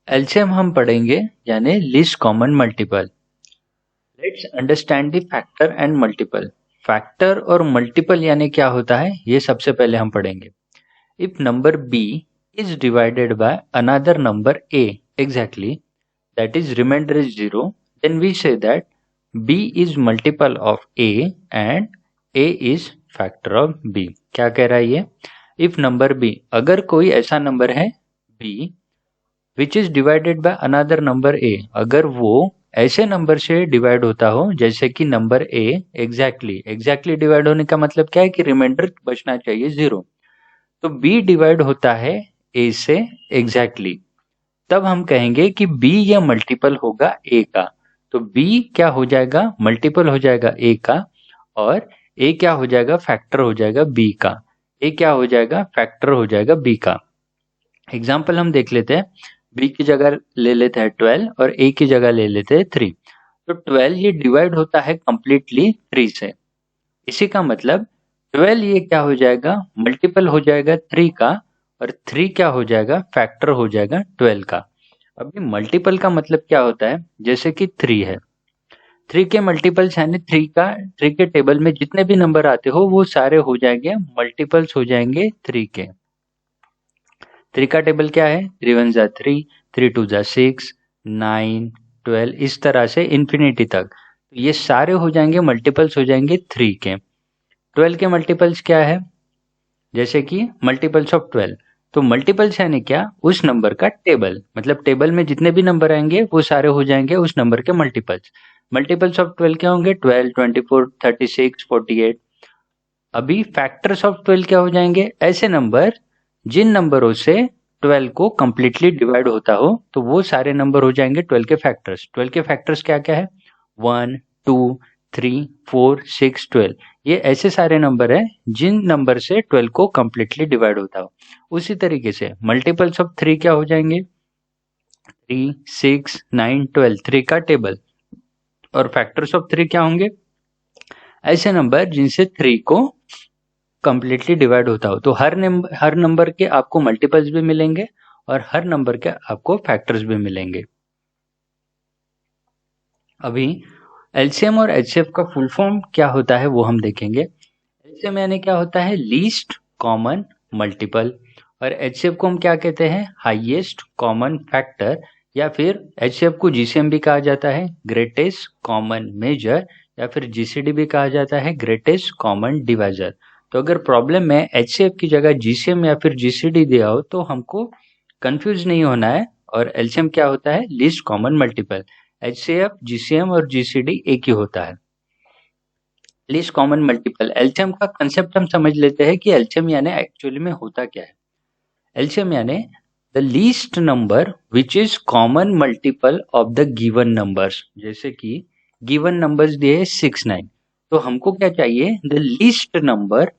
LCM हम पढ़ेंगे यानी least common multiple. Let's understand the factor and multiple. Factor और मल्टीपल यानी क्या होता है ये सबसे पहले हम पढ़ेंगे। If number B is divided by another number A exactly that is remainder is 0, then we say that B is multiple of A and A is factor of B. क्या कह रहा है ये? इफ नंबर बी, अगर कोई ऐसा number है B which is divided by another number A, अगर वो ऐसे नंबर से डिवाइड होता हो जैसे कि नंबर ए एग्जैक्टली डिवाइड होने का मतलब क्या है कि रिमाइंडर बचना चाहिए 0। तो बी डिवाइड होता है ए से एग्जैक्टली, तब हम कहेंगे कि बी या मल्टीपल होगा ए का। तो बी क्या हो जाएगा? मल्टीपल हो जाएगा ए का, और ए क्या हो जाएगा? फैक्टर हो जाएगा बी का। ए क्या हो जाएगा? फैक्टर हो जाएगा बी का। एग्जाम्पल हम देख लेते हैं। बी की जगह ले लेते हैं 12 और ए की जगह ले लेते हैं 3। तो 12 ये डिवाइड होता है कंप्लीटली 3 से। इसी का मतलब 12 ये क्या हो जाएगा? मल्टीपल हो जाएगा 3 का, और 3 क्या हो जाएगा? फैक्टर हो जाएगा 12 का। अभी मल्टीपल का मतलब क्या होता है? जैसे कि 3 है, 3 के मल्टीपल्स यानी 3 के टेबल में जितने भी नंबर आते हो वो सारे हो जाएंगे मल्टीपल्स हो जाएंगे 3 के। 3 का टेबल क्या है? 3 1 जा 3, 3 2 जा 6, 9, 12, इस तरह से इन्फिनिटी तक। तो ये सारे हो जाएंगे मल्टीपल्स हो जाएंगे 3 के। 12 के मल्टीपल्स क्या है? जैसे कि मल्टीपल्स ऑफ 12। तो मल्टीपल्स यानी क्या? उस नंबर का टेबल, मतलब टेबल में जितने भी नंबर आएंगे वो सारे हो जाएंगे उस नंबर के मल्टीपल्स। मल्टीपल्स ऑफ 12 क्या होंगे? 12, 24, 36, 48। अभी फैक्टर्स ऑफ 12 क्या हो जाएंगे? ऐसे नंबर जिन नंबरों से 12 को कंप्लीटली डिवाइड होता हो, तो वो सारे नंबर हो जाएंगे 12 के फैक्टर्स। 12 के फैक्टर्स क्या क्या है? 1, 2, 3, 4, 6, 12। ये ऐसे सारे नंबर है जिन नंबर से 12 को कंप्लीटली डिवाइड होता हो। उसी तरीके से मल्टीपल्स ऑफ 3 क्या हो जाएंगे? 3, 6, 9, 12, 3 का टेबल। और फैक्टर्स ऑफ 3 क्या होंगे? ऐसे नंबर जिनसे 3 को कंप्लीटली डिवाइड होता हो। तो हर नंबर के आपको मल्टीपल्स भी मिलेंगे और हर नंबर के आपको फैक्टर्स भी मिलेंगे। अभी एलसीएम और एचसीएफ का फुल फॉर्म क्या होता है वो हम देखेंगे। एलसीएम यानी क्या होता है? Least common multiple. और एचसीएफ को हम क्या कहते हैं? हाईएस्ट कॉमन फैक्टर, या फिर एचसीएफ को जीसीएम भी कहा जाता है, ग्रेटेस्ट कॉमन मेजर, या फिर जीसीडी भी कहा जाता है, ग्रेटेस्ट कॉमन डिवाइजर। तो अगर प्रॉब्लम में एचसीएफ की जगह जीसीएम या फिर जीसीडी दिया हो तो हमको कंफ्यूज नहीं होना है। और एलसीएम क्या होता है? Least common multiple. HCF, GCM और जीसीडी एक ही होता है। लीस्ट कॉमन मल्टीपल, एलसीएम का कंसेप्ट हम समझ लेते हैं कि एलसीएम यानी एक्चुअली में होता क्या है। एलसीएम यानी the least number which is common multiple of the given numbers. जैसे कि गिवन नंबर्स दिए 6, 9, तो हमको क्या चाहिए? The least number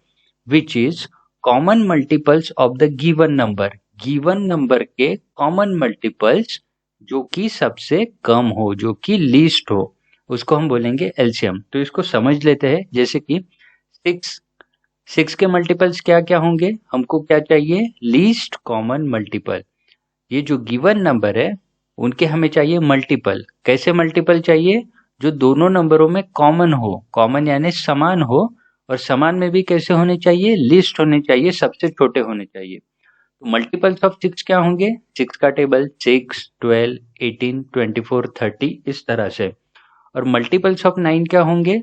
which is common multiples of the given number. Given number के कॉमन मल्टीपल्स जो कि सबसे कम हो, जो कि लीस्ट हो, उसको हम बोलेंगे एलसीएम। तो इसको समझ लेते हैं। जैसे कि 6 के मल्टीपल्स क्या क्या होंगे? हमको क्या चाहिए? Least common multiple. ये जो गिवन नंबर है उनके हमें चाहिए मल्टीपल। कैसे मल्टीपल चाहिए? जो दोनों नंबरों में कॉमन हो, कॉमन यानी समान हो, और समान में भी कैसे होने चाहिए? लिस्ट होने चाहिए, सबसे छोटे होने चाहिए। तो मल्टीपल्स ऑफ 6 क्या होंगे? 6 का टेबल 6, 12, 18, 24, 30, इस तरह से। और मल्टीपल्स ऑफ 9 क्या होंगे?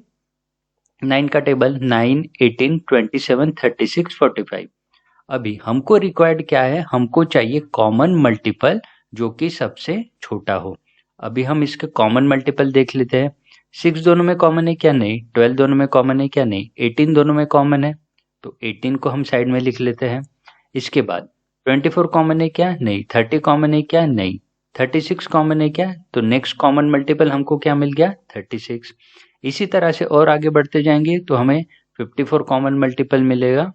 9 का टेबल 9, 18, 27, 36, 45। अभी हमको रिक्वायर्ड क्या है? हमको चाहिए कॉमन मल्टीपल जो कि सबसे छोटा हो। अभी हम इसके कॉमन मल्टीपल देख लेते हैं। 6 दोनों में कॉमन है क्या? नहीं। 12 दोनों में कॉमन है क्या? नहीं। 18 दोनों में कॉमन है, तो 18 को हम साइड में लिख लेते हैं। इसके बाद 24 कॉमन है क्या? नहीं। 30 कॉमन है क्या? नहीं। 36 कॉमन है क्या? तो नेक्स्ट कॉमन मल्टीपल हमको क्या मिल गया? 36। इसी तरह से और आगे बढ़ते जाएंगे तो हमें 54 कॉमन मल्टीपल मिलेगा,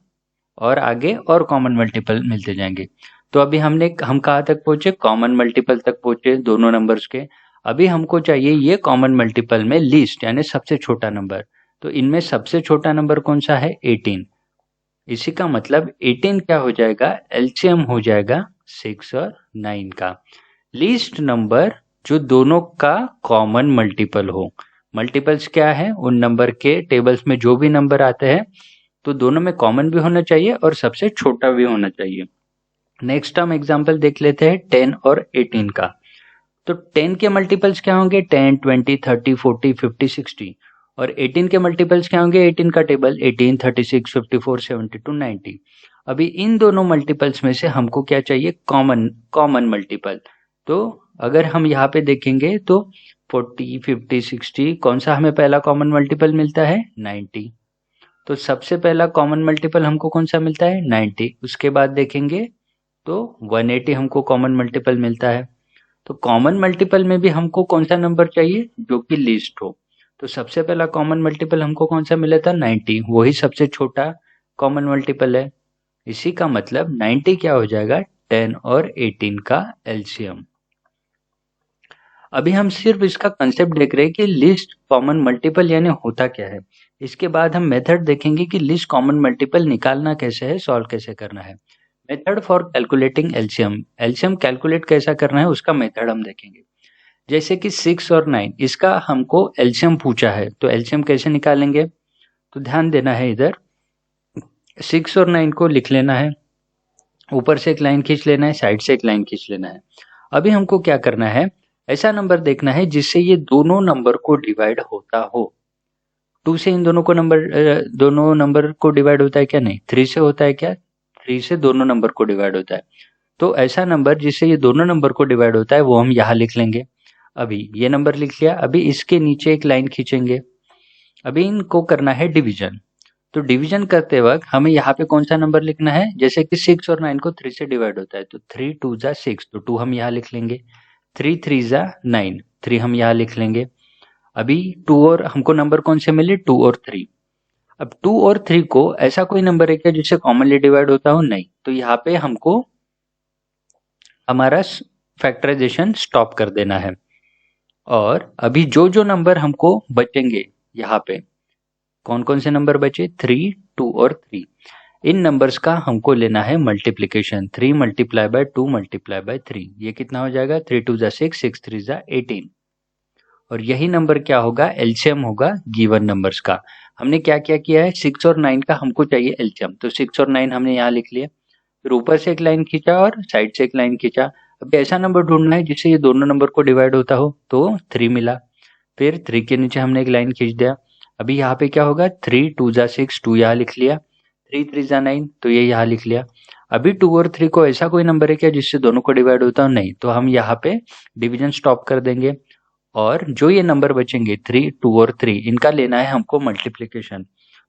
और आगे और कॉमन मल्टीपल मिलते जाएंगे। तो अभी हम कहाँ तक पहुंचे? कॉमन मल्टीपल तक पहुंचे दोनों नंबर्स के। अभी हमको चाहिए ये कॉमन मल्टीपल में लीस्ट यानी सबसे छोटा नंबर। तो इनमें सबसे छोटा नंबर कौन सा है? 18। इसी का मतलब 18 क्या हो जाएगा? एलसीएम हो जाएगा 6 और 9 का। लीस्ट नंबर जो दोनों का कॉमन मल्टीपल हो। मल्टीपल्स क्या है? उन नंबर के टेबल्स में जो भी नंबर आते हैं तो दोनों में कॉमन भी होना चाहिए और सबसे छोटा भी होना चाहिए। नेक्स्ट हम एग्जांपल देख लेते हैं 10 और 18 का। तो 10 के मल्टीपल्स क्या होंगे? 10, 20, 30, 40, 50, 60। और 18 के मल्टीपल्स क्या होंगे? 18 का टेबल 18, 36, 54, 72, 90। अभी इन दोनों मल्टीपल्स में से हमको क्या चाहिए? Common common multiple. तो अगर हम यहाँ पे देखेंगे तो 40, 50, 60 कौन सा हमें पहला कॉमन मल्टीपल मिलता है? 90। तो सबसे पहला कॉमन मल्टीपल हमको कौन सा मिलता है? 90। उसके बाद देखेंगे तो 180 हमको कॉमन मल्टीपल मिलता है। तो कॉमन मल्टीपल में भी हमको कौन सा नंबर चाहिए? जो कि लीस्ट हो। तो सबसे पहला कॉमन मल्टीपल हमको कौन सा मिला था? 90। वही सबसे छोटा कॉमन मल्टीपल है। इसी का मतलब 90 क्या हो जाएगा? 10 और 18 का एलसीएम। अभी हम सिर्फ इसका कंसेप्ट देख रहे हैं कि लिस्ट कॉमन मल्टीपल यानी होता क्या है। इसके बाद हम मेथड देखेंगे कि लिस्ट कॉमन मल्टीपल निकालना कैसे है, सॉल्व कैसे करना है। Method for calculating LCM. LCM calculate कैसा करना है उसका मेथड हम देखेंगे। जैसे कि 6 और 9 इसका हमको एलसीएम पूछा है, तो एलसीएम कैसे निकालेंगे? तो ध्यान देना है इधर। 6 और 9 को लिख लेना है, ऊपर से एक लाइन खींच लेना है, साइड से एक लाइन खींच लेना है। अभी हमको क्या करना है? ऐसा नंबर देखना है जिससे ये दोनों नंबर को डिवाइड होता हो। 2 से इन दोनों नंबर को डिवाइड होता है क्या? नहीं। 3 से होता है क्या? 3 से दोनों नंबर को डिवाइड होता है। तो ऐसा नंबर जिससे ये दोनों नंबर को डिवाइड होता है वो हम यहाँ लिख लेंगे। अभी ये नंबर लिख लिया, अभी इसके नीचे एक लाइन खींचेंगे। अभी इनको करना है डिवीजन। तो डिवीजन करते वक्त हमें यहाँ पे कौन सा नंबर लिखना है? जैसे कि 6 और 9 को 3 से डिवाइड होता है, तो 3 2 जा 6, तो 2 हम यहाँ लिख लेंगे। 3 3 जा 9, 3 हम यहाँ लिख लेंगे। अभी 2 और हमको नंबर कौन से मिले? 2 और 3। अब 2 और 3 को ऐसा कोई नंबर है क्या जिससे कॉमनली डिवाइड होता हो? नहीं। तो यहाँ पे हमको हमारा फैक्टराइजेशन स्टॉप कर देना है। और अभी जो जो नंबर हमको बचेंगे यहाँ पे, कौन कौन से नंबर बचे? 3, 2 और 3। इन नंबर्स का हमको लेना है multiplication. 3 multiply by 2 multiply by 3, ये कितना हो जाएगा? 3 2 जा 6, 6 3 जा 18। और यही नंबर क्या होगा? एलसीएम होगा गिवन नंबर्स का। हमने क्या क्या किया है? 6 और 9 का हमको चाहिए एलसीएम, तो 6 और 9 हमने यहाँ लिख लिया। फिर ऊपर से एक लाइन खींचा और साइड से एक लाइन खींचा। अब ऐसा नंबर ढूंढना है जिससे ये दोनों नंबर को डिवाइड होता हो, तो 3 मिला। फिर 3 के नीचे हमने एक लाइन खींच दिया। अभी यहाँ पे क्या होगा? 3 2 जा 6, 2 यहाँ लिख लिया। 3 3 जा 9, तो ये यहाँ लिख लिया। अभी 2 और 3 को ऐसा कोई नंबर है क्या जिससे दोनों को डिवाइड होता हो? नहीं। तो हम यहाँ पे डिवीजन स्टॉप कर देंगे और जो ये नंबर बचेंगे 3 2 और 3, इनका लेना है हमको मल्टीप्लीकेशन।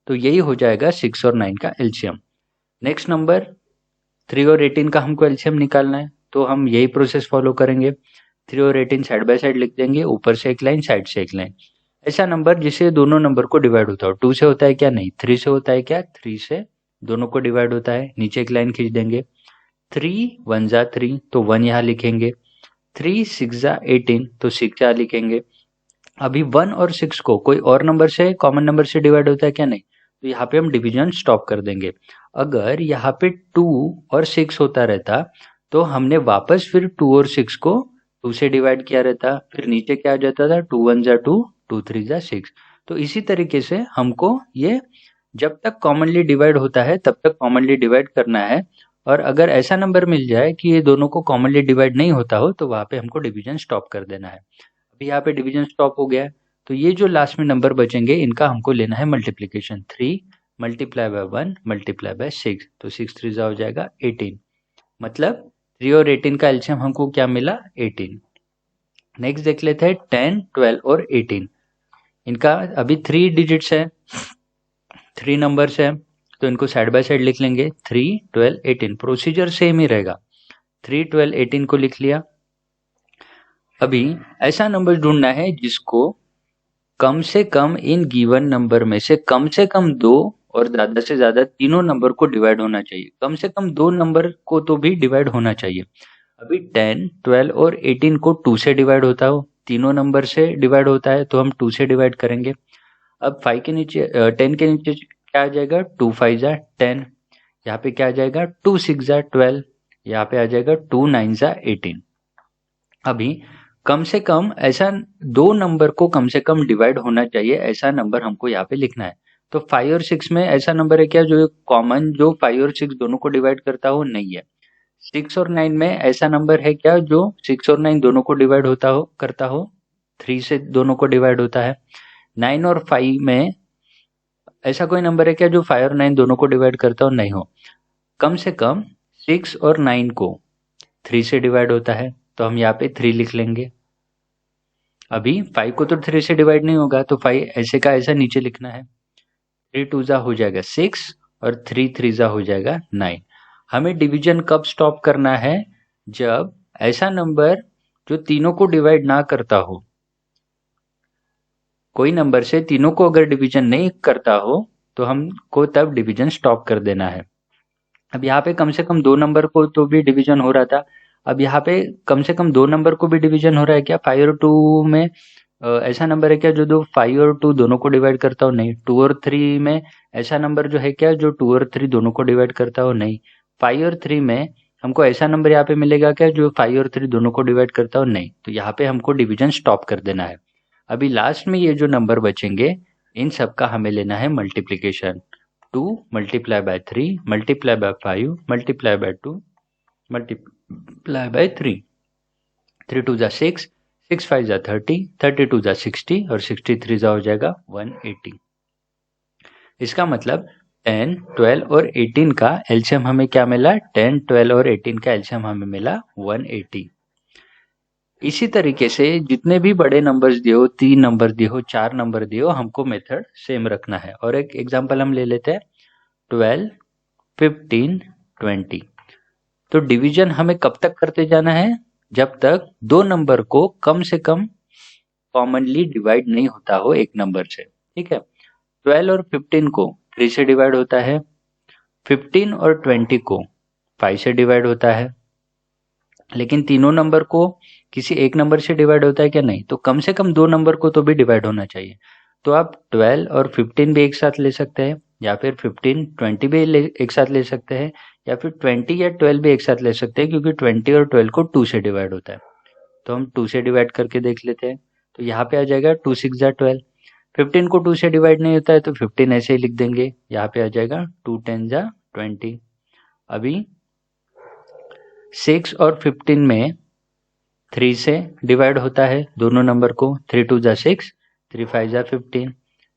तो यही हो जाएगा 6 और 9 का एलसीएम। नेक्स्ट नंबर 3 और 18 का हमको एलसीएम निकालना है, तो हम यही प्रोसेस फॉलो करेंगे। 3 और 18 साइड बाय साइड लिख देंगे, ऊपर से एक लाइन, साइड से एक लाइन। ऐसा नंबर जिससे दोनों नंबर को डिवाइड होता हो। 2 से होता है क्या? नहीं। 3 से होता है क्या? 3 से दोनों को डिवाइड होता है। नीचे एक लाइन खींच देंगे। 3 1 जा 3, तो 1 यहाँ लिखेंगे। 3 6 जा 18, तो 6 यहाँ लिखेंगे। अभी 1 और 6 को कोई और नंबर से, कॉमन नंबर से डिवाइड होता है क्या? नहीं। तो यहाँ पे हम डिवीजन स्टॉप कर देंगे। अगर यहाँ पे 2 और 6 होता रहता तो हमने वापस फिर 2 और 6 को 2 से डिवाइड किया रहता, फिर नीचे क्या आ जाता था? 2 1 जा 2, 2 3 जा 6। तो इसी तरीके से हमको ये जब तक कॉमनली डिवाइड होता है तब तक कॉमनली डिवाइड करना है। और अगर ऐसा नंबर मिल जाए कि ये दोनों को कॉमनली डिवाइड नहीं होता हो तो वहां पे हमको डिवीजन स्टॉप कर देना है। अभी यहाँ पे डिवीजन स्टॉप हो गया है, तो ये जो लास्ट में नंबर बचेंगे इनका हमको लेना है multiplication. 3 multiply bye 1 multiply by 6, तो 6 3 हो जाएगा 18। मतलब 3 और 18 का एलसीएम हमको क्या मिला? 18। नेक्स्ट देख लेते हैं 10 12 और 18। इनका अभी 3 डिजिट्स है, 3 नंबर्स है, तो इनको साइड बाय साइड लिख लेंगे। 3 12 18, प्रोसीजर सेम ही रहेगा। 3 12 18 को लिख लिया। अभी ऐसा नंबर ढूंढना है जिसको कम से कम इन गिवन नंबर में से कम 2 और ज्यादा से ज्यादा तीनों नंबर को डिवाइड होना चाहिए। कम से कम 2 नंबर को तो भी डिवाइड होना चाहिए। अभी 10 12 और 18 को 2 से डिवाइड होता हो, तीनों नंबर से डिवाइड होता है तो हम 2 से डिवाइड करेंगे। अब 5 के नीचे 10 के नीचे क्या आ जाएगा? 2 5 जा 10, यहाँ पे क्या आ जाएगा? 2 6 जा 12, यहाँ पे आ जाएगा 2 9 जा 18। अभी कम से कम ऐसा दो नंबर को कम से कम डिवाइड होना चाहिए, ऐसा नंबर हमको यहाँ पे लिखना है। तो 5 और 6 में ऐसा नंबर है क्या जो कॉमन, जो 5 और 6 दोनों को डिवाइड करता हो? नहीं है। 6 और 9 में ऐसा नंबर है क्या जो 6 और 9 दोनों को डिवाइड होता हो, करता हो? 3 से दोनों को डिवाइड होता है। 9 और 5 में ऐसा कोई नंबर है क्या जो 5 और 9 दोनों को डिवाइड करता हो? नहीं हो। कम से कम 6 और 9 को 3 से डिवाइड होता है, तो हम यहाँ पे 3 लिख लेंगे। अभी 5 को तो 3 से डिवाइड नहीं होगा, तो 5 ऐसे का ऐसा नीचे लिखना है। 3 टू जा हो जाएगा 6 और 3 3 जा हो जाएगा 9। हमें डिवीजन कब स्टॉप करना है? जब ऐसा नंबर जो तीनों को डिवाइड ना करता हो, कोई नंबर से तीनों को अगर डिवीजन नहीं करता हो तो हमको तब डिवीजन स्टॉप कर देना है। अब यहाँ पे कम से कम दो नंबर को तो भी डिवीजन हो रहा था, अब यहाँ पे कम से कम दो नंबर को भी डिवीजन हो रहा है क्या? 5 और 2 में ऐसा नंबर है क्या जो दो 5 और 2 दोनों को डिवाइड करता हो? नहीं। 2 और 3 में ऐसा नंबर जो है क्या जो 2 और 3 दोनों को डिवाइड करता हो? नहीं। 5 और 3 में हमको ऐसा नंबर यहाँ पे मिलेगा क्या जो 5 और 3 दोनों को डिवाइड करता हो? नहीं। तो यहाँ पे हमको डिवीजन स्टॉप कर देना है। अभी लास्ट में ये जो नंबर बचेंगे इन सब का हमें लेना है multiplication. 2 multiply by 3 multiply by 5 multiply by 2 multiply by 3। 3 टू जा 6, 6 5 जा 30, 30 टू जा 60 और 63 जा हो जाएगा 180। इसका मतलब 10, 12 और 18 का एलसीएम हमें क्या मिला? 10, 12 और 18 का एलसीएम हमें मिला 180। इसी तरीके से जितने भी बड़े नंबर्स दिए हो, 3 नंबर दिए हो, 4 नंबर दिए हो, हमको मेथड सेम रखना है। और एक एग्जांपल हम ले लेते हैं, 12, 15, 20। तो डिवीजन हमें कब तक करते जाना है? जब तक दो नंबर को कम से कम कॉमनली डिवाइड नहीं होता हो एक नंबर से। ठीक है। 12 और 15 को 3 से डिवाइड होता है, 15 और 20 को 5 से डिवाइड होता है, लेकिन तीनों नंबर को किसी एक नंबर से डिवाइड होता है क्या? नहीं। तो कम से कम दो नंबर को तो भी डिवाइड होना चाहिए। तो आप 12 और 15 भी एक साथ ले सकते हैं, या फिर 15 20 भी एक साथ ले सकते हैं, या फिर 20 या 12 भी एक साथ ले सकते हैं, क्योंकि 20 और 12 को 2 से डिवाइड होता है। तो हम 2 से डिवाइड करके देख लेते हैं। तो यहाँ पे आ जाएगा 2 6 जा 12। 15 को 2 से डिवाइड नहीं होता है तो 15 ऐसे ही लिख देंगे। यहाँ पे आ जाएगा 2 10 जा 20। अभी 6 और 15 में 3 से डिवाइड होता है दोनों नंबर को। 3 2 जा 6, 3 5 जा 15।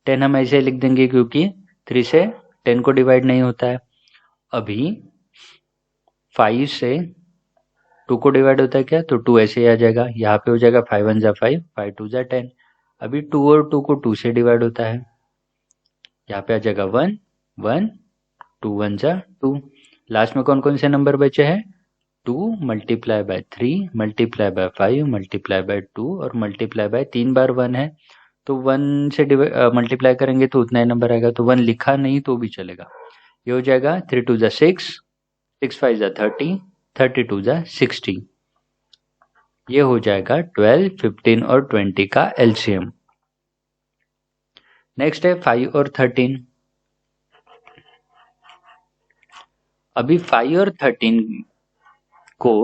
10 हम ऐसे लिख देंगे क्योंकि 3 से 10 को डिवाइड नहीं होता है। अभी 5 से 2 को डिवाइड होता है क्या? तो 2 ऐसे ही आ जाएगा। यहाँ पे हो जाएगा 5 1 जा 5, 5 2 जा 10। अभी 2 और 2 को 2 से डिवाइड होता है, यहाँ पे आ जाएगा 1 1, 2 1 जा 2। लास्ट में कौन कौन से नंबर बचे हैं? 2 multiply by 3 multiply by 5 multiply by 2 और मल्टीप्लाई बाय 3 बार 1 है, तो 1 से मल्टीप्लाई करेंगे तो उतना ही नंबर आएगा। तो 1 लिखा नहीं तो भी चलेगा। ये हो जाएगा 3 2 जा 6, 6 5 जा 30, 32 जा 60। ये हो जाएगा 12, 15 और 20 का एलसीएम। नेक्स्ट है 5 और 13। अभी 5 और 13 को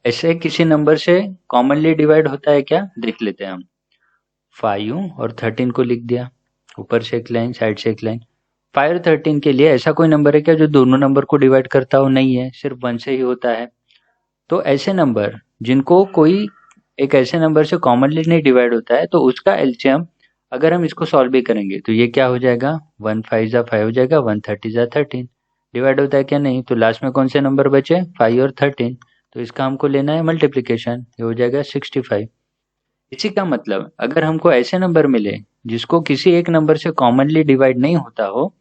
ऐसे किसी नंबर से कॉमनली डिवाइड होता है क्या? देख लेते हैं हम। 5 और 13 को लिख दिया, ऊपर से एक लाइन, साइड से एक लाइन। 5 और 13 के लिए ऐसा कोई नंबर है क्या जो दोनों नंबर को डिवाइड करता हो? नहीं है, सिर्फ 1 से ही होता है। तो ऐसे नंबर जिनको कोई एक ऐसे नंबर से कॉमनली नहीं डिवाइड होता है, तो उसका एलसीएम अगर हम इसको सॉल्व भी करेंगे तो ये क्या हो जाएगा? 1 5 जा 5 हो जाएगा, 1 30 जा 13। डिवाइड होता है क्या? नहीं। तो लास्ट में कौन से नंबर बचे? 5 और 13। तो इसका हमको लेना है मल्टीप्लीकेशन, ये हो जाएगा 65। इसी का मतलब अगर हमको ऐसे नंबर मिले जिसको किसी एक नंबर से कॉमनली डिवाइड नहीं होता हो,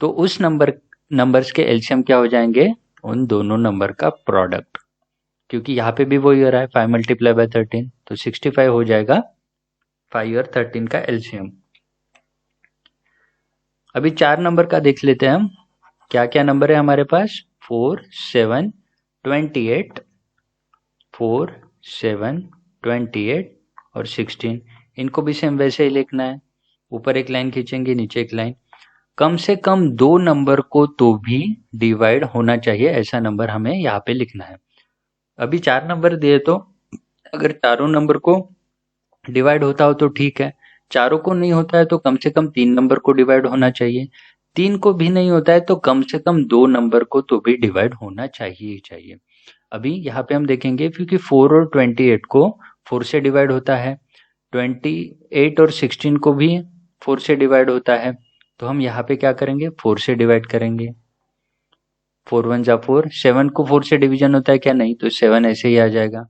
तो उस नंबर्स के एलसीएम क्या हो जाएंगे? उन दोनों नंबर का प्रोडक्ट। क्योंकि यहाँ पे भी वही हो रहा है, 5 मल्टीप्लाई बाय 13, तो 65 हो जाएगा 5 और 13 का एलसीएम। अभी 4 नंबर का देख लेते हैं हम। क्या क्या नंबर है हमारे पास? 4 7 28, 4 7 28 और 16। इनको भी सेम वैसे ही लिखना है, ऊपर एक लाइन खींचेंगे, नीचे एक लाइन। कम से कम दो नंबर को तो भी डिवाइड होना चाहिए, ऐसा नंबर हमें यहाँ पे लिखना है। अभी 4 नंबर दिए तो अगर चारों नंबर को डिवाइड होता हो तो ठीक है, चारों को नहीं होता है तो कम से कम 3 नंबर को डिवाइड होना चाहिए, 3 को भी नहीं होता है तो कम से कम 2 नंबर को तो भी डिवाइड होना चाहिए ही चाहिए। अभी यहाँ पे हम देखेंगे क्योंकि 4 और 28 को 4 से डिवाइड होता है, 28 और 16 को भी 4 से डिवाइड होता है, तो हम यहाँ पे क्या करेंगे 4 से डिवाइड करेंगे। 4 1 जा 4, 7 को 4 से डिवीजन होता है क्या, नहीं, तो 7 ऐसे ही आ जाएगा।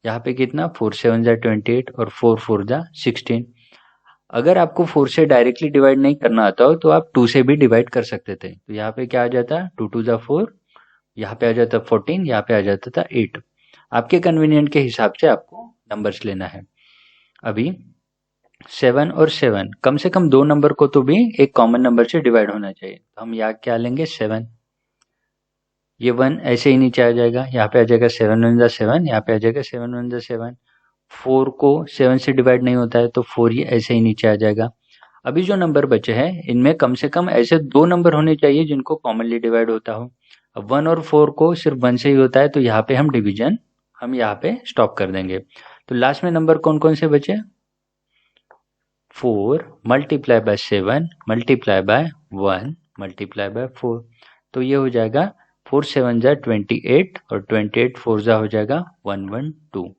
यहाँ पे कितना 4 7 जा 28 और 4 4 जा 16। अगर आपको 4 से डायरेक्टली डिवाइड नहीं करना आता हो तो आप 2 से भी डिवाइड कर सकते थे, तो यहाँ पे क्या आ जाता 2 2 जा 4, यहाँ पे आ जाता 14, यहाँ पे आ जाता था 8। आपके कन्वीनियंट के हिसाब से आपको नंबर्स लेना है। अभी 7 और 7 कम से कम 2 नंबर को तो भी एक कॉमन नंबर से डिवाइड होना चाहिए, तो हम यहाँ क्या लेंगे 7, ये 1 ऐसे ही नीचे आ जाएगा, यहाँ पे आ जाएगा 7 1 जा 7, यहाँ पे आ जाएगा 7 1 जा 7। 4 को 7 से डिवाइड नहीं होता है तो 4 ये ऐसे ही नीचे आ जाएगा। अभी जो नंबर बचे हैं इनमें कम से कम ऐसे 2 नंबर होने चाहिए जिनको कॉमनली डिवाइड होता हो। अब 1 और 4 को सिर्फ 1 से ही होता है तो यहाँ पे हम डिवीजन हम यहाँ पे स्टॉप कर देंगे। तो लास्ट में नंबर कौन कौन से बचे, 4 multiply by 7 multiply by 1 multiply by 4, तो ये हो जाएगा 4 7 जा 28 और 28 4 जा हो जाएगा 112।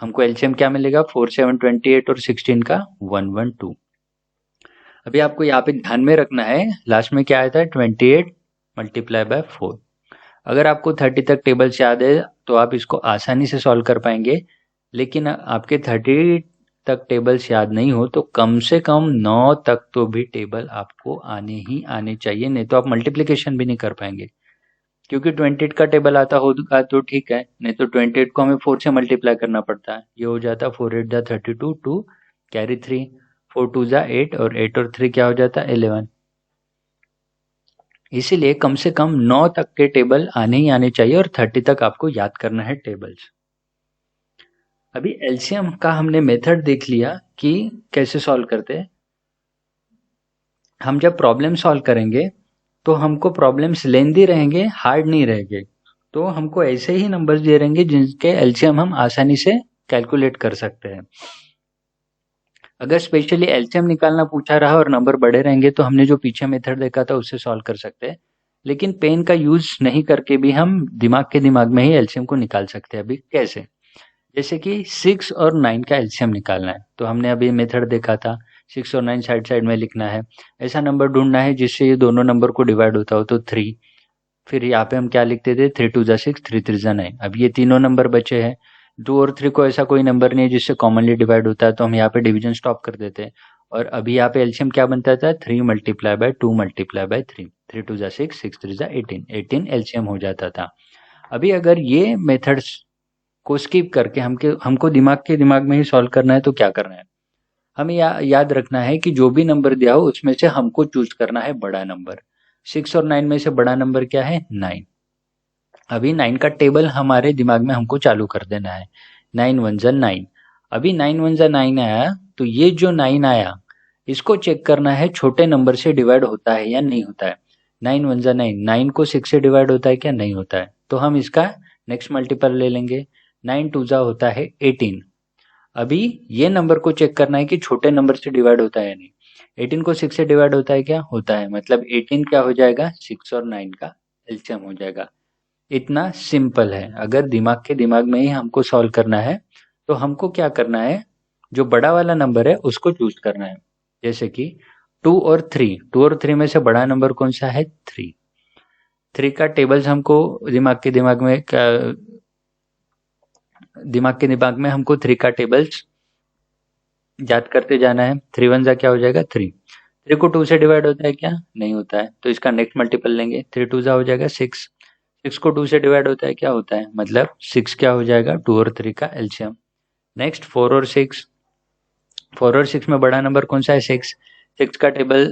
हमको एलसीएम क्या मिलेगा 4 7 28 और 16 का 112। अभी आपको यहाँ पे ध्यान में रखना है लास्ट में क्या आया था 28 मल्टीप्लाई बाय 4। अगर आपको 30 तक टेबल्स याद है तो आप इसको आसानी से सॉल्व कर पाएंगे, लेकिन आपके 30 तक टेबल्स याद नहीं हो तो कम से कम 9 तक तो भी टेबल आपको आने ही आने चाहिए, नहीं तो आप मल्टीप्लिकेशन भी नहीं कर पाएंगे। क्योंकि 28 का टेबल आता होगा तो ठीक है, नहीं तो 28 को हमें 4 से मल्टीप्लाई करना पड़ता है, ये हो जाता 4 8 जा 32, 2 कैरी 3, 4 2 जा 8 और 8 और 3 क्या हो जाता 11। इसीलिए कम से कम 9 तक के टेबल आने ही आने चाहिए और 30 तक आपको याद करना है टेबल्स। अभी एलसीएम का हमने मेथड देख लिया कि कैसे सॉल्व करते हैं। हम जब प्रॉब्लम सॉल्व करेंगे तो हमको प्रॉब्लम्स लेंदी रहेंगे, हार्ड नहीं रहेंगे, तो हमको ऐसे ही नंबर्स दे रहेंगे जिनके एलसीएम हम आसानी से कैलकुलेट कर सकते हैं। अगर स्पेशली एलसीएम निकालना पूछा रहा और नंबर बड़े रहेंगे तो हमने जो पीछे मेथड देखा था उससे सॉल्व कर सकते हैं, लेकिन पेन का यूज नहीं करके भी हम दिमाग में ही एलसीएम को निकाल सकते हैं। अभी कैसे, जैसे कि 6 और 9 का एलसीएम निकालना है, तो हमने अभी मेथड देखा था 6 और 9 साइड साइड में लिखना है। ऐसा नंबर ढूंढना है जिससे ये दोनों नंबर को डिवाइड होता हो, तो 3, फिर यहाँ पे हम क्या लिखते थे 3 2 जा 6 3 3 जा 9। अब ये तीनों नंबर बचे हैं, 2 और 3 को ऐसा कोई नंबर नहीं है जिससे कॉमनली डिवाइड होता है, तो हम यहाँ पे डिवीजन स्टॉप कर देते हैं। और अभी यहाँ पे एलसीएम क्या बनता था 3 मल्टीप्लाई बाय 2 मल्टीप्लाई बाय 3, 3 2 जा 6 6 3 जा 18, 18 एलसीएम हो जाता था। अभी अगर ये मेथड्स को स्किप करके हमको दिमाग में ही सॉल्व करना है तो क्या करना है, हमें याद रखना है कि जो भी नंबर दिया हो उसमें से हमको चूज करना है बड़ा नंबर। 6 और 9 में से बड़ा नंबर क्या है 9। अभी 9 का टेबल हमारे दिमाग में हमको चालू कर देना है, 9 1 जा 9। अभी 9 1 जा 9 आया तो ये जो 9 आया इसको चेक करना है छोटे नंबर से डिवाइड होता है या नहीं होता है। 9 1 जा 9, 9 को 6 से डिवाइड होता है क्या, नहीं होता है, तो हम इसका नेक्स्ट मल्टीपल ले लेंगे, 9 2 जा होता है 18। अभी ये नंबर को चेक करना है कि छोटे नंबर से डिवाइड होता है या नहीं। 18 को 6 से डिवाइड होता है क्या, होता है, मतलब 18 क्या हो जाएगा 6 और 9 का एलसीएम हो जाएगा। इतना सिंपल है। अगर दिमाग में ही हमको सॉल्व करना है तो हमको क्या करना है, जो बड़ा वाला नंबर है उसको चूज करना है। जैसे कि 2 और 3, 2 और 3 में से बड़ा नंबर कौन सा है 3। 3 का टेबल्स हमको दिमाग के दिमाग में हमको 3 का टेबल्स याद करते जाना है। 3 1 जा क्या हो जाएगा 3, 3 को 2 से डिवाइड होता है क्या, नहीं होता है, तो इसका नेक्स्ट मल्टीपल लेंगे, 3 2 जा हो जाएगा 6, 6 को 2 से डिवाइड होता है क्या, होता है, मतलब 6 क्या हो जाएगा 2 और 3 का एलसीएम। नेक्स्ट 4 और 6, 4 और 6 में बड़ा नंबर कौन सा है 6, 6 का टेबल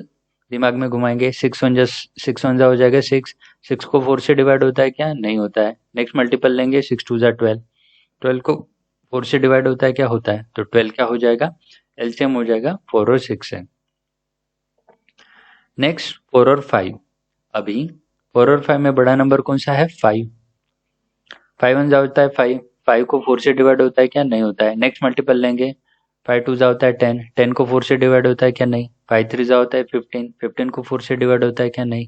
दिमाग में घुमाएंगे, 6 1 जा हो जाएगा 6, 6 को 4 से डिवाइड होता है क्या, नहीं होता है, नेक्स्ट मल्टीपल लेंगे 6 2 जा 12, 12 को 4 से डिवाइड होता है क्या, होता है, तो 12 क्या हो जाएगा एलसीएम हो जाएगा 4 और 6 है। नेक्स्ट 4 और 5, अभी 4 और 5 में बड़ा नंबर कौन सा है 5, 5 1 जा होता है 5, 5 को 4 से डिवाइड होता है क्या? नहीं होता है। नेक्स्ट मल्टीपल लेंगे, 5 2 जा होता है 10, 10 को 4 से डिवाइड होता है क्या? नहीं। 5 3 जा होता है 15, 15 को 4 से डिवाइड होता है क्या? नहीं।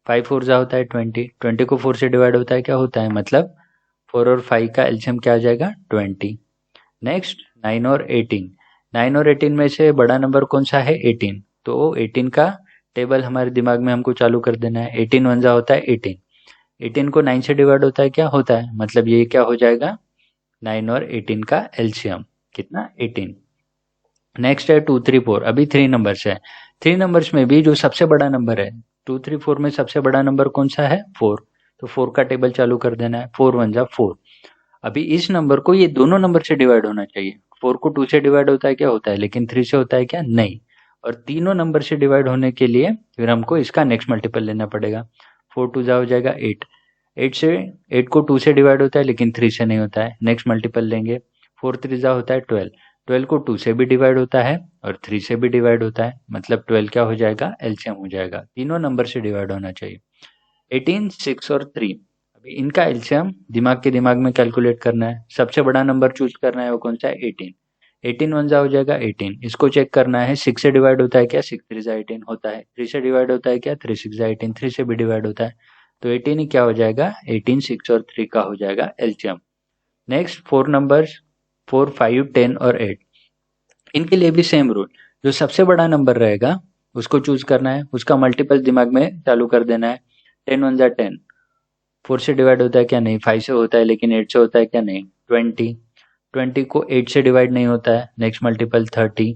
5 4 जा होता है 20, 20 को 4 से डिवाइड होता है क्या? होता है। मतलब 4 और 5 का एलसीएम क्या आ जाएगा? 20। नेक्स्ट 9 और 18, 9 और 18 में से बड़ा नंबर कौन सा है? 18। तो 18 का टेबल हमारे दिमाग में हमको चालू कर देना है। 18 1 जा होता है 18, 18 को 9 से डिवाइड होता है क्या? होता है। मतलब ये क्या हो जाएगा? 9 और 18 का एलसीएम कितना? 18। नेक्स्ट है 2 3 4, अभी 3 नंबर्स है। 3 नंबर्स में भी जो सबसे बड़ा नंबर है 2 3 4 में सबसे बड़ा नंबर कौन सा है? 4। तो 4 का टेबल चालू कर देना है। 4 1 जा 4। अभी इस नंबर को ये दोनों नंबर से डिवाइड होना चाहिए। 4 को 2 से डिवाइड होता है क्या? होता है। लेकिन 3 से होता है क्या? नहीं। और तीनों नंबर से डिवाइड होने के लिए फिर हमको इसका नेक्स्ट मल्टीपल लेना पड़ेगा। 4 2 जा हो जाएगा 8, 8 से 8 को 2 से डिवाइड होता है लेकिन 3 से नहीं होता है। नेक्स्ट मल्टीपल लेंगे, 4 3 जा होता है 12, 12 को 2 से भी डिवाइड होता है और 3 से भी डिवाइड होता है। मतलब 12 क्या हो जाएगा? एलसीएम हो जाएगा। तीनों नंबर से डिवाइड होना चाहिए। 18 6 और 3, अभी इनका एलसीएम दिमाग में कैलकुलेट करना है। सबसे बड़ा नंबर चूज करना है, वो कौन सा है? 18। 18 1 जा हो जाएगा 18। इसको चेक करना है 6 से डिवाइड होता है क्या? 6 3 जा 18 होता है। 3 से डिवाइड होता है क्या? 3 6 जा 18, 3 से भी डिवाइड होता है। तो 18 ही क्या हो जाएगा? 18 6 और 3 का हो जाएगा एलसीएम। नेक्स्ट 4 नंबर्स 4 5 10 और 8, इनके लिए भी सेम रूल। जो सबसे बड़ा नंबर रहेगा उसको चूज करना है, उसका मल्टीपल दिमाग में चालू कर देना है। 10 1 जा 10, 4 से डिवाइड होता है क्या? नहीं। 5 से होता है लेकिन 8 से होता है क्या? नहीं। 20, 20 को 8 से डिवाइड नहीं होता है। नेक्स्ट मल्टीपल 30,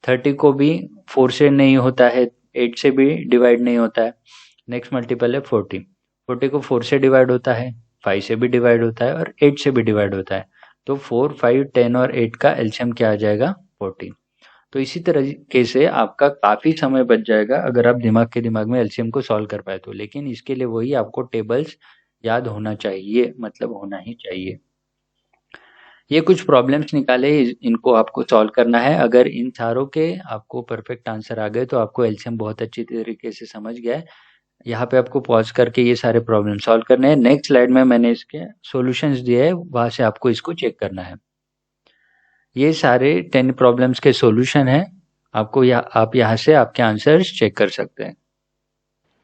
30 को भी 4 से नहीं होता है, 8 से भी डिवाइड नहीं होता है। नेक्स्ट मल्टीपल है 40, 40 को 4 से डिवाइड होता है, 5 से भी डिवाइड होता है और 8 से भी डिवाइड होता है। तो 4 5 10 और 8 का एलसीएम क्या आ जाएगा? 40। तो इसी तरीके से आपका काफ़ी समय बच जाएगा अगर आप दिमाग में एलसीएम को सॉल्व कर पाए तो। लेकिन इसके लिए वही आपको टेबल्स याद होना चाहिए, मतलब होना ही चाहिए। ये कुछ प्रॉब्लम्स निकाले, इनको आपको सॉल्व करना है। अगर इन चारों के आपको परफेक्ट आंसर आ गए तो आपको एलसीएम बहुत अच्छी तरीके से समझ गया है। यहाँ पे आपको पॉज करके ये सारे प्रॉब्लम सॉल्व करने हैं। नेक्स्ट स्लाइड में मैंने इसके सॉल्यूशंस दिए हैं, वहाँ से आपको इसको चेक करना है। ये सारे 10 प्रॉब्लम्स के सॉल्यूशन हैं। आपको आप यहाँ से आपके आंसर्स चेक कर सकते हैं।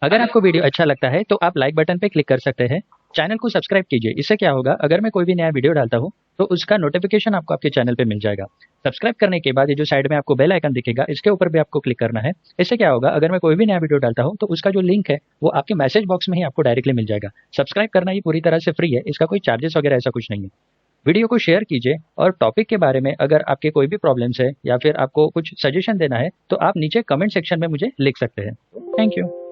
अगर आपको वीडियो अच्छा लगता है तो आप लाइक बटन पे क्लिक कर सकते हैं। चैनल को सब्सक्राइब कीजिए। इससे क्या होगा, अगर मैं कोई भी नया वीडियो डालता हूँ तो उसका नोटिफिकेशन आपको आपके चैनल पे मिल जाएगा। सब्सक्राइब करने के बाद ये जो साइड में आपको बेल आइकन दिखेगा, इसके ऊपर भी आपको क्लिक करना है। इससे क्या होगा, अगर मैं कोई भी नया वीडियो डालता हूँ तो उसका जो लिंक है वो आपके मैसेज बॉक्स में ही आपको डायरेक्टली मिल जाएगा। सब्सक्राइब करना ये पूरी तरह से फ्री है, इसका कोई चार्जेस वगैरह ऐसा कुछ नहीं है। वीडियो को शेयर कीजिए और टॉपिक के बारे में अगर आपके कोई भी प्रॉब्लम्स है या फिर आपको कुछ सजेशन देना है तो आप नीचे कमेंट सेक्शन में मुझे लिख सकते हैं। Thank you.